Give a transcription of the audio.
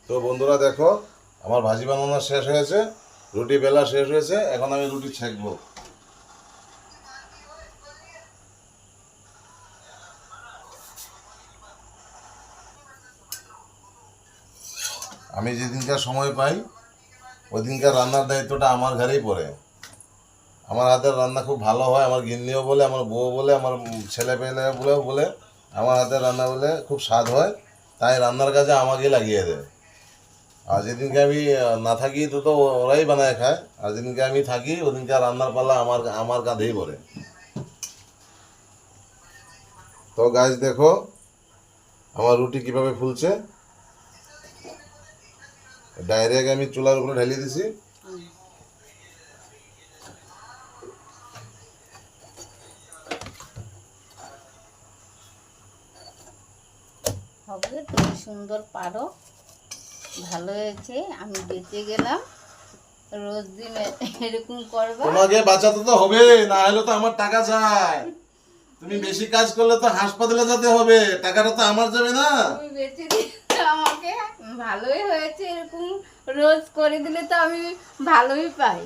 তো বন্ধুরা দেখো, আমার ভাজি বানানো শেষ হয়েছে, রুটি বেলা শেষ হয়েছে, এখন আমি রুটি ছেঁকবো। আমি যেদিনকার সময় পাই ওই দিনকার রান্নার দায়িত্বটা আমার ঘরেই পড়ে। আমার হাতের রান্না খুব ভালো হয়, আমার গিন্নিও বলে, আমার বউ বলে, আমার ছেলে পেলে বলেও বলে আমার হাতের রান্না বলে খুব স্বাদ হয়, তাই রান্নার কাজে আমাকে লাগিয়ে দেয়। আর যেদিনকে আমি না থাকি তো তো ওরাই বানায় খায়, আর যেদিনকে আমি থাকি ওদিনকে রান্নার পাল্লা আমার আমার কাঁধেই পড়ে। তো গাছ দেখো আমার রুটি কিভাবে ফুলছে। ডাইরেক্ট আমি চুলার উপরে ঢেলে দিছি। হবে তুমি সুন্দর পারো, ভালো হয়েছে। আমি বেঁচে গেলাম, রোজ দিন এরকম করবা। তোমাকে বাঁচাতে তো হবে, না হলে তো আমার টাকা চাই। তুমি বেশি কাজ করলে তো হাসপাতালে যেতে হবে, টাকাটা তো আমার যাবে না। তুমি বেঁচে দিলে আমাকে, ভালোই হয়েছে। এরকম রোজ করে দিলে তো আমি ভালোই পাই।